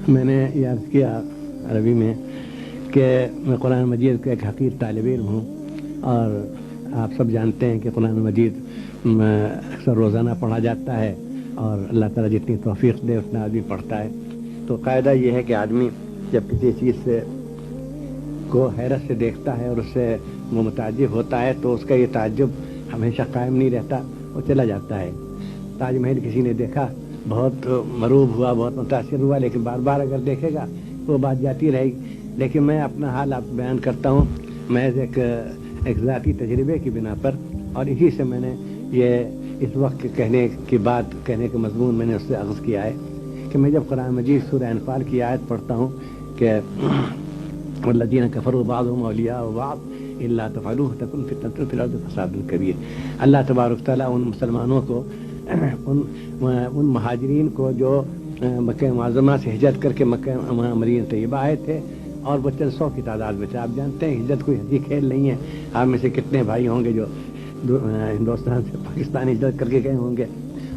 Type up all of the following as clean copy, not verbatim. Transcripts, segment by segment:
میں نے یہ عرض کیا عربی میں کہ میں قرآن مجید کا ایک حقیقی طالب علم ہوں، اور آپ سب جانتے ہیں کہ قرآن مجید اکثر روزانہ پڑھا جاتا ہے، اور اللہ تعالیٰ جتنی توفیق دے اتنا آدمی پڑھتا ہے۔ تو قاعدہ یہ ہے کہ آدمی جب کسی چیز سے کو حیرت سے دیکھتا ہے اور اس سے وہ متعجب ہوتا ہے تو اس کا یہ تعجب ہمیشہ قائم نہیں رہتا، وہ چلا جاتا ہے۔ تاج محل کسی نے دیکھا، بہت مروب ہوا، بہت متاثر ہوا، لیکن بار بار اگر دیکھے گا تو وہ بات جاتی رہے گی۔ لیکن میں اپنا حال آپ بیان کرتا ہوں محض ایک ذاتی تجربے کی بنا پر، اور اسی سے میں نے یہ اس وقت کہنے کی بات، کہنے کے مضمون میں نے اس سے اخذ کیا ہے کہ میں جب قرآن مجید سورہ انفال کی آیت پڑھتا ہوں کہ والذین کفروا بعضهم اولیاء بعض الا تفعلوه تکن فتنة فی الارض فساد کبیر، اللہ تبارک تعالیٰ ان مسلمانوں کو، ان مہاجرین کو جو مکہ معظمہ سے ہجرت کر کے مکہ مدینہ طیبہ آئے تھے، اور وہ چند سو کی تعداد میں تھے۔ آپ جانتے ہیں ہجرت کوئی ہنسی کھیل نہیں ہے۔ آپ میں سے کتنے بھائی ہوں گے جو ہندوستان سے پاکستان ہجرت کر کے گئے ہوں گے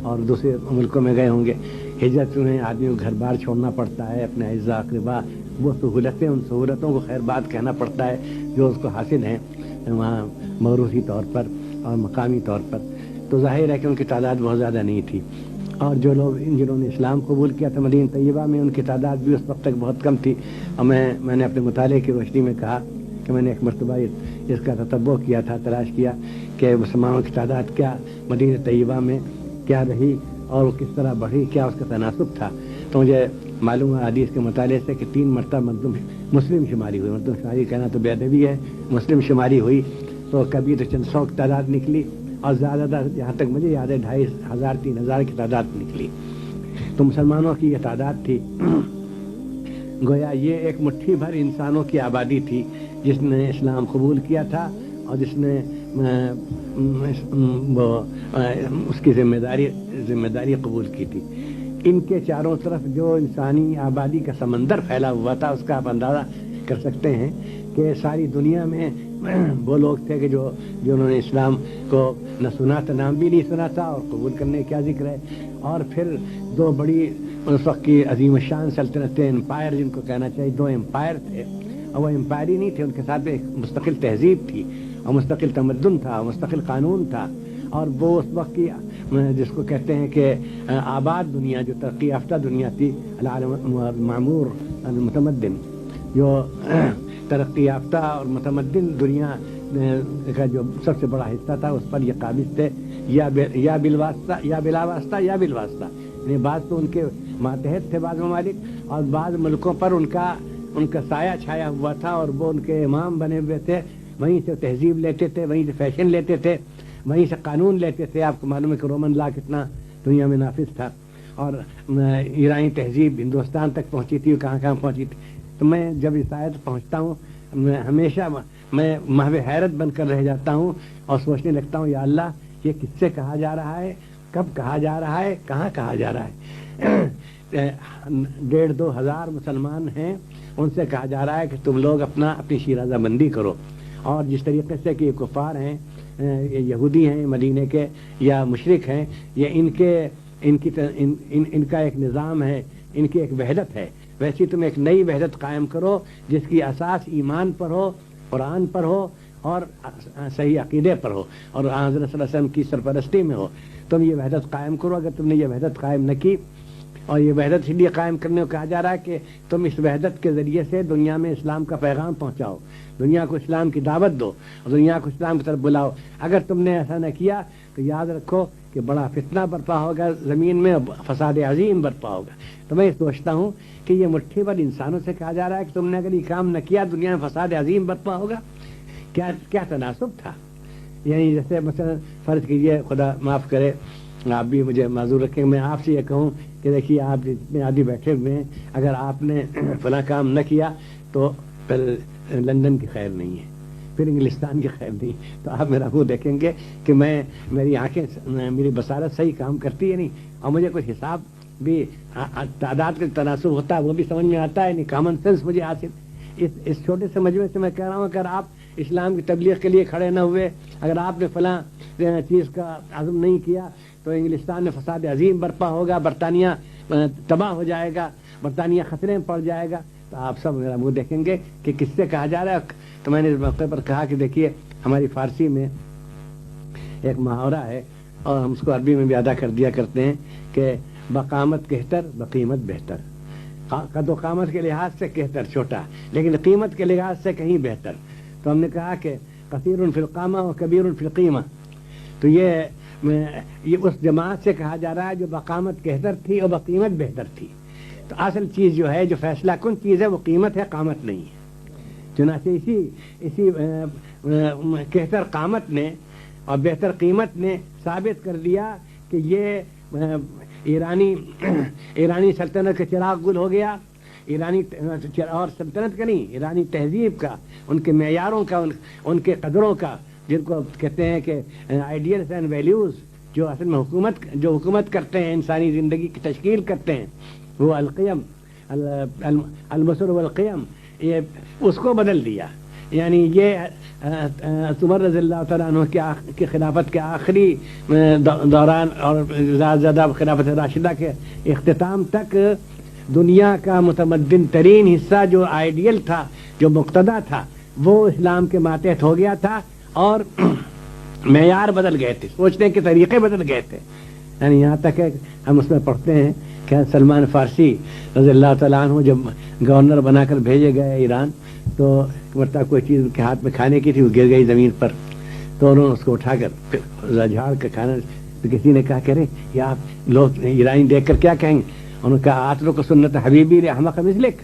اور دوسرے ملکوں میں گئے ہوں گے۔ ہجرت میں آدمی کو گھر بار چھوڑنا پڑتا ہے، اپنے اعزاء اقربا، وہ سہولتیں، ان سہولتوں کو خیر بات کہنا پڑتا ہے جو اس کو حاصل ہیں وہاں موروثی طور پر اور مقامی طور پر۔ تو ظاہر ہے کہ ان کی تعداد بہت زیادہ نہیں تھی، اور جو لوگ جنہوں نے اسلام قبول کیا تھا مدینہ طیبہ میں، ان کی تعداد بھی اس وقت تک بہت کم تھی۔ اور میں نے اپنے مطالعے کی روشنی میں کہا کہ میں نے ایک مرتبہ اس کا تتبع کیا تھا، تلاش کیا کہ مسلمانوں کی تعداد کیا مدینہ طیبہ میں کیا رہی اور وہ کس طرح بڑھی، کیا اس کا تناسب تھا۔ تو مجھے معلوم ہے حدیث کے مطالعے سے کہ 3 مرتبہ مسلم شماری ہوئی، مردم شماری کہنا تو بے ادبی ہے، مسلم شماری ہوئی تو کبھی تو چند سو کی تعداد نکلی، اور زیادہ تر جہاں تک مجھے یاد ہے 2500 3000 کی تعداد نکلی۔ تو مسلمانوں کی یہ تعداد تھی، گویا یہ ایک مٹھی بھر انسانوں کی آبادی تھی جس نے اسلام قبول کیا تھا، اور جس نے اس کی ذمہ داری قبول کی تھی۔ ان کے چاروں طرف جو انسانی آبادی کا سمندر پھیلا ہوا تھا، اس کا آپ اندازہ کر سکتے ہیں کہ ساری دنیا میں وہ لوگ تھے کہ جنہوں نے اسلام کو نہ سنا تھا، نام بھی نہیں سنا تھا، اور قبول کرنے کیا ذکر ہے۔ اور پھر 2 بڑی اس وقت کی عظیم الشان سلطنتیں، امپائر جن کو کہنا چاہیے، 2 امپائر تھے، اور وہ امپائر ہی نہیں تھے، ان کے ساتھ ایک مستقل تہذیب تھی، اور مستقل تمدن تھا، مستقل قانون تھا، اور وہ اس وقت کی جس کو کہتے ہیں کہ آباد دنیا، جو ترقی یافتہ دنیا تھی، العالم المعمور المتمدن، جو ترقی یافتہ اور متمدن دنیا کا جو سب سے بڑا حصہ تھا، اس پر یہ قابض تھے، یا بالواسطہ یا بلا واسطہ یا بالواسطہ، یعنی بعض تو ان کے ماتحت تھے بعض ممالک، اور بعض ملکوں پر ان کا سایہ چھایا ہوا تھا، اور وہ ان کے امام بنے ہوئے تھے، وہیں سے تہذیب لیتے تھے، وہیں سے فیشن لیتے تھے، وہیں سے قانون لیتے تھے۔ آپ کو معلوم ہے کہ رومن لا کتنا دنیا میں نافذ تھا، اور ایرانی تہذیب ہندوستان تک پہنچی تھی، کہاں کہاں پہنچی تھی۔ تو میں جب اس آیت پہنچتا ہوں، ہمیشہ میں محو حیرت بن کر رہ جاتا ہوں اور سوچنے لگتا ہوں، یا اللہ یہ کس سے کہا جا رہا ہے، کب کہا جا رہا ہے، کہاں کہا جا رہا ہے۔ 1,500-2 ہزار مسلمان ہیں، ان سے کہا جا رہا ہے کہ تم لوگ اپنی شیرازہ بندی کرو، اور جس طریقے سے کہ یہ کفار ہیں، یہ یہودی ہیں مدینے کے یا مشرک ہیں، یہ ان کا ایک نظام ہے، ان کی ایک وحدت ہے، ویسی تم ایک نئی وحدت قائم کرو جس کی اساس ایمان پر ہو، قرآن پر ہو، اور صحیح عقیدے پر ہو، اور حضرت صلی اللہ علیہ وسلم کی سرپرستی میں ہو۔ تم یہ وحدت قائم کرو۔ اگر تم نے یہ وحدت قائم نہ کی، اور یہ وحدت اس لیے قائم کرنے کو کہا جا رہا ہے کہ تم اس وحدت کے ذریعے سے دنیا میں اسلام کا پیغام پہنچاؤ، دنیا کو اسلام کی دعوت دو، اور دنیا کو اسلام کی طرف بلاؤ۔ اگر تم نے ایسا نہ کیا تو یاد رکھو کہ بڑا فتنہ برپا ہوگا زمین میں، فساد عظیم برپا ہوگا۔ تو میں سوچتا ہوں کہ یہ مٹھی بھر انسانوں سے کہا جا رہا ہے کہ تم نے اگر یہ کام نہ کیا دنیا میں فساد عظیم برپا ہوگا، کیا تناسب تھا۔ یعنی جیسے مثلا فرض کیجئے، خدا معاف کرے، آپ بھی مجھے معذور رکھیں، میں آپ سے یہ کہوں کہ دیکھیے آپ جتنے آدمی بیٹھے ہوئے ہیں، اگر آپ نے فلاں کام نہ کیا تو پھر لندن کی خیر نہیں ہے، پھر انگلستان کی خیر نہیں، تو آپ میرا منہ دیکھیں گے کہ میری آنکھیں، میری بصارت صحیح کام کرتی ہے نہیں، اور مجھے کچھ حساب بھی تعداد کا تناسب ہوتا ہے وہ بھی سمجھ میں آتا ہے نہیں، کامن سینس مجھے حاصل۔ اس چھوٹے سے مجموعے سے میں کہہ رہا ہوں، اگر آپ اسلام کی تبلیغ کے لیے کھڑے نہ ہوئے، اگر آپ نے فلاں چیز کا عزم نہیں کیا تو انگلستان میں فساد عظیم برپا ہوگا، برطانیہ تباہ ہو جائے گا، برطانیہ خطرے میں پڑ جائے گا تو آپ سب میرا منہ دیکھیں گے کہ کس سے کہا جا رہا ہے. تو میں نے اس موقع پر کہا کہ دیکھیے ہماری فارسی میں ایک محاورہ ہے اور ہم اس کو عربی میں بھی ادا کر دیا کرتے ہیں کہ بقامت کہتر بقیمت بہتر. قد و قامت کے لحاظ سے کہتر چھوٹا لیکن قیمت کے لحاظ سے کہیں بہتر. تو ہم نے کہا کہ کثیر فی القامہ و کبیر فی القیمہ. تو یہ اس جماعت سے کہا جا رہا ہے جو بقامت کہتر تھی اور بقیمت بہتر تھی. تو اصل چیز جو ہے جو فیصلہ کن چیز ہے وہ قیمت ہے، قامت نہیں ہے. چنانچہ اسی کہتر قامت نے اور بہتر قیمت نے ثابت کر دیا کہ یہ ایرانی سلطنت کا چراغ گل ہو گیا. ایرانی اور سلطنت کا نہیں، ایرانی تہذیب کا، ان کے معیاروں کا، ان کے قدروں کا، جن کو کہتے ہیں کہ آئیڈیلز اینڈ ویلیوز، جو اصل میں حکومت کرتے ہیں، انسانی زندگی کی تشکیل کرتے ہیں، وہ القیم المسر والقیم، یہ اس کو بدل دیا. یعنی یہ عمر رضی اللہ تعالیٰ عنہ کی خلافت کے آخری دوران اور زیادہ خلافت راشدہ کے اختتام تک دنیا کا متمدن ترین حصہ جو آئیڈیل تھا، جو مقتدا تھا، وہ اسلام کے ماتحت ہو گیا تھا اور معیار بدل گئے تھے، سوچنے کے طریقے بدل گئے تھے. یعنی یہاں تک ہے ہم اس میں پڑھتے ہیں کہ سلمان فارسی رضی اللہ تعالیٰ عنہ جب گورنر بنا کر بھیجے گئے ایران تو مرتبہ کوئی چیز ان کے ہاتھ میں کھانے کی تھی، وہ گر گئی زمین پر. تو انہوں نے اس کو اٹھا کر جھاڑ کے کھانا. تو کسی نے کہا کہ ارے یہ آپ لوگ ایرانی دیکھ کر کیا کہیں گے؟ انہوں نے کہا آترو کو سنت حبیبی رے احمق مثلک،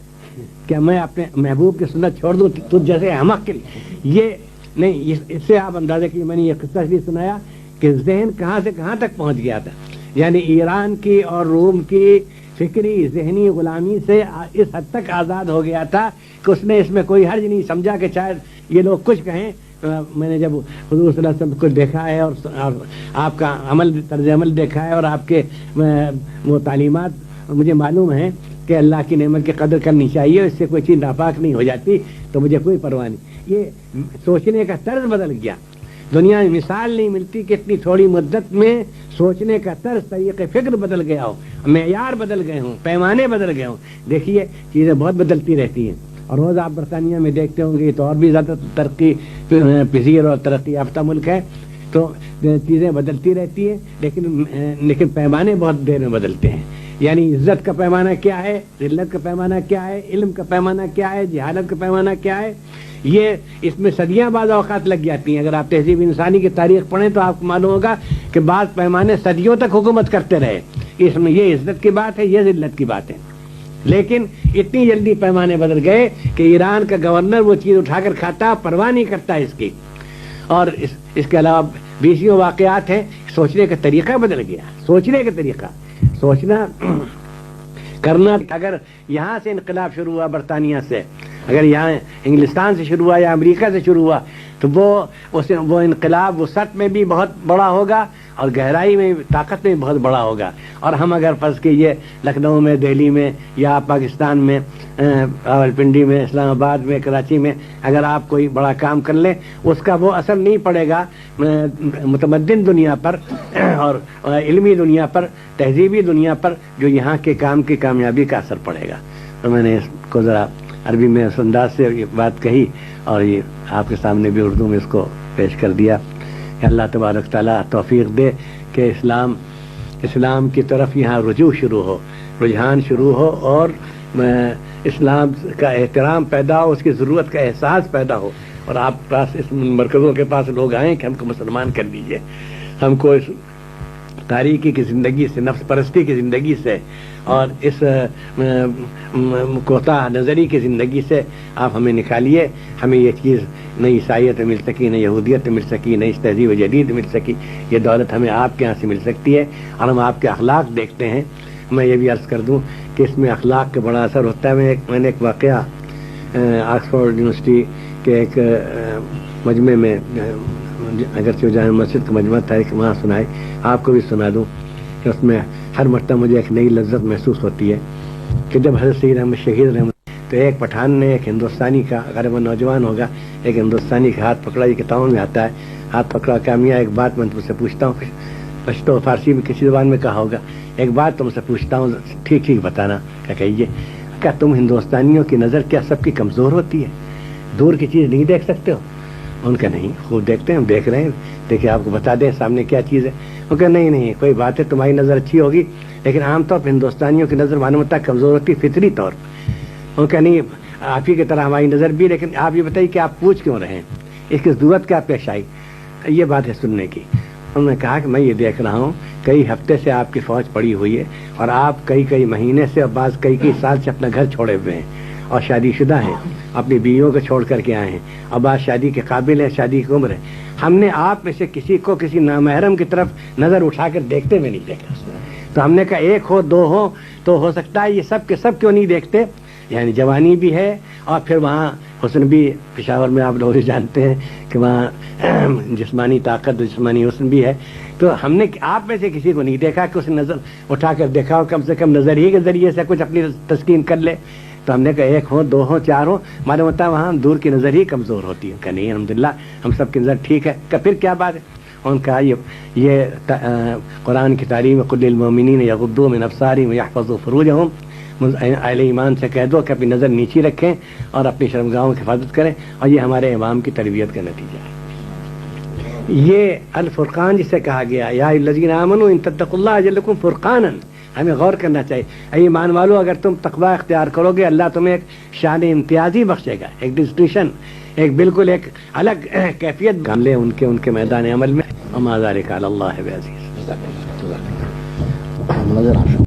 کیا میں اپنے محبوب کی سنت چھوڑ دوں تجھ جیسے احمق کے لیے؟ یہ نہیں. اس سے آپ اندازہ کیجیے، میں نے یہ قصہ اس لیے سنایا کہ ذہن کہاں سے کہاں تک پہنچ گیا تھا. یعنی ایران کی اور روم کی فکری ذہنی غلامی سے اس حد تک آزاد ہو گیا تھا کہ اس نے اس میں کوئی حرج نہیں سمجھا کہ شاید یہ لوگ کچھ کہیں. میں نے جب حضور صلی اللہ علیہ وسلم کو دیکھا ہے اور آپ کا طرز عمل دیکھا ہے اور آپ کے وہ تعلیمات مجھے معلوم ہے کہ اللہ کی نعمت کی قدر کرنی چاہیے، اس سے کوئی چیز ناپاک نہیں ہو جاتی، تو مجھے کوئی پرواہ نہیں. یہ سوچنے کا طرز بدل گیا. دنیا میں مثال نہیں ملتی کہ اتنی تھوڑی مدت میں سوچنے کا طرز، طریقے فکر بدل گیا ہو، معیار بدل گئے ہوں، پیمانے بدل گئے ہوں. دیکھیے چیزیں بہت بدلتی رہتی ہیں اور روز آپ برطانیہ میں دیکھتے ہوں گے تو اور بھی زیادہ ترقی پذیر اور ترقی یافتہ ملک ہے. تو چیزیں بدلتی رہتی ہیں لیکن پیمانے بہت دیر میں بدلتے ہیں. یعنی عزت کا پیمانہ کیا ہے، ذلت کا پیمانہ کیا ہے، علم کا پیمانہ کیا ہے، جہالت کا پیمانہ کیا ہے، یہ اس میں صدیاں بعض اوقات لگ جاتی ہیں. اگر آپ تہذیب انسانی کی تاریخ پڑھیں تو آپ کو معلوم ہوگا کہ بعض پیمانے صدیوں تک حکومت کرتے رہے. اس میں یہ عزت کی بات ہے، یہ ذلت کی بات ہے. لیکن اتنی جلدی پیمانے بدل گئے کہ ایران کا گورنر وہ چیز اٹھا کر کھاتا، پرواہ نہیں کرتا اس کی. اور اس کے علاوہ بیسیوں واقعات ہیں. سوچنے کا طریقہ بدل گیا، سوچنے کا طریقہ، سوچنا کرنا. اگر یہاں سے انقلاب شروع ہوا برطانیہ سے، اگر یہاں انگلستان سے شروع ہوا یا امریکہ سے شروع ہوا تو وہ انقلاب وسعت میں بھی بہت بڑا ہوگا اور گہرائی میں طاقت میں بہت بڑا ہوگا. اور ہم اگر فرض کیجیے لکھنؤ میں، دہلی میں یا پاکستان میں راولپنڈی میں، اسلام آباد میں، کراچی میں اگر آپ کوئی بڑا کام کر لیں، اس کا وہ اثر نہیں پڑے گا متمدن دنیا پر اور علمی دنیا پر، تہذیبی دنیا پر، جو یہاں کے کام کی کامیابی کا اثر پڑے گا. تو میں نے اس کو ذرا عربی میں اس انداز سے یہ بات کہی اور یہ آپ کے سامنے بھی اردو میں اس کو پیش کر دیا کہ اللہ تبارک تعالیٰ توفیق دے کہ اسلام کی طرف یہاں رجحان شروع ہو اور اسلام کا احترام پیدا ہو، اس کی ضرورت کا احساس پیدا ہو. اور آپ پاس اس مرکزوں کے پاس لوگ آئیں کہ ہم کو مسلمان کر دیجئے، ہم کو اس تاریکی کی زندگی سے، نفس پرستی کی زندگی سے اور اس کوتاہ نظری کی زندگی سے آپ ہمیں نکالیے. ہمیں یہ چیز نہ عیسائیت مل سکی، نہ یہودیت مل سکی، نہ اس تہذیب جدید مل سکی. یہ دولت ہمیں آپ کے ہاں سے مل سکتی ہے اور ہم آپ کے اخلاق دیکھتے ہیں. میں یہ بھی عرض کر دوں کہ اس میں اخلاق کا بڑا اثر ہوتا ہے. میں نے ایک واقعہ آکسفورڈ یونیورسٹی کے ایک مجمع میں، اگرچہ جامع مسجد کا مجمع تھا، ایک وہاں سنائی، آپ کو بھی سنا دوں کہ اس میں ہر مرتبہ مجھے ایک نئی لذت محسوس ہوتی ہے کہ جب حضرت سید احمد شہید رحمۃ تو ایک پٹھان نے ایک ہندوستانی کا، اگر وہ نوجوان ہوگا، ایک ہندوستانی کا ہاتھ پکڑا. یہ کتابوں میں آتا ہے، ہاتھ پکڑا کہ میاں ایک بات میں تم سے پوچھتا ہوں، پشتو فارسی میں کسی زبان میں کہا ہوگا، ایک بات تم سے پوچھتا ہوں ٹھیک ٹھیک بتانا. کیا کہیے کیا تم ہندوستانیوں کی نظر کیا سب کی کمزور ہوتی ہے؟ دور کی چیز نہیں دیکھ سکتے ہو؟ ان کا نہیں، خوب دیکھتے ہیں، ہم دیکھ رہے ہیں، دیکھیں آپ کو بتا دیں سامنے کیا چیز ہے. ان کا نہیں کوئی بات ہے، تمہاری نظر اچھی ہوگی لیکن عام طور پر ہندوستانیوں کی نظر معلوم ہوتا ہے کمزور ہوتی ہے فطری طور پر. ان کا نہیں، آپ ہی کی طرح ہماری نظر بھی، لیکن آپ یہ بتائیے کہ آپ پوچھ کیوں رہے ہیں، اس کی ضرورت کیا پیش آئی؟ یہ بات ہے سننے کی. انہوں نے کہا کہ میں یہ دیکھ رہا ہوں کئی ہفتے سے آپ کی فوج پڑی ہوئی ہے اور آپ کئی مہینے سے اور بعض کئی سال سے اپنا گھر چھوڑے ہوئے ہیں اور شادی شدہ ہیں، اپنی بیویوں کو چھوڑ کر کے آئے ہیں اور بعض شادی کے قابل ہیں، شادی کی عمر ہے. ہم نے آپ میں سے کسی کو کسی نامحرم کی طرف نظر اٹھا کر دیکھتے ہوئے نہیں دیکھا. تو ہم نے کہا ایک ہو دو ہو تو ہو سکتا ہے، یہ سب کے سب کیوں نہیں دیکھتے؟ یعنی جوانی بھی ہے اور پھر وہاں حسن بھی، پشاور میں آپ لوگ جانتے ہیں کہ وہاں جسمانی طاقت جسمانی حسن بھی ہے. تو ہم نے آپ میں سے کسی کو نہیں دیکھا کہ اس نے نظر اٹھا کر دیکھا ہو، کم سے کم نظر ہی کے ذریعے سے کچھ اپنی تسکین کر لے. تو ہم نے کہا ایک ہو دو ہو چار ہو، معلوم ہوتا ہے وہاں دور کی نظر ہی کمزور ہوتی ہے. کہ نہیں الحمدللہ ہم سب کی نظر ٹھیک ہے. کہ پھر کیا بات ہے؟ ان کا یہ قرآن کی تعلیم قل للمؤمنین یغضوا من ابصارہم ویحفظوا فروجہم، اہل ایمان سے کہہ دو کہ اپنی نظر نیچی رکھیں اور اپنی شرمگاہوں کی حفاظت کریں، اور یہ ہمارے امام کی تربیت کا نتیجہ ہے. یہ الفرقان جسے کہا گیا یا الذین آمنوا ان تتقوا اللہ یجعل لکم فرقانا، ہمیں غور کرنا چاہیے. اے ایمان والو اگر تم تقوی اختیار کرو گے اللہ تمہیں ایک شان امتیازی بخشے گا، ایک ڈسٹنکشن، ایک بالکل ایک الگ کیفیت ہم لیں ان کے میدان عمل میں. وما ذلک علی اللہ بعزیز.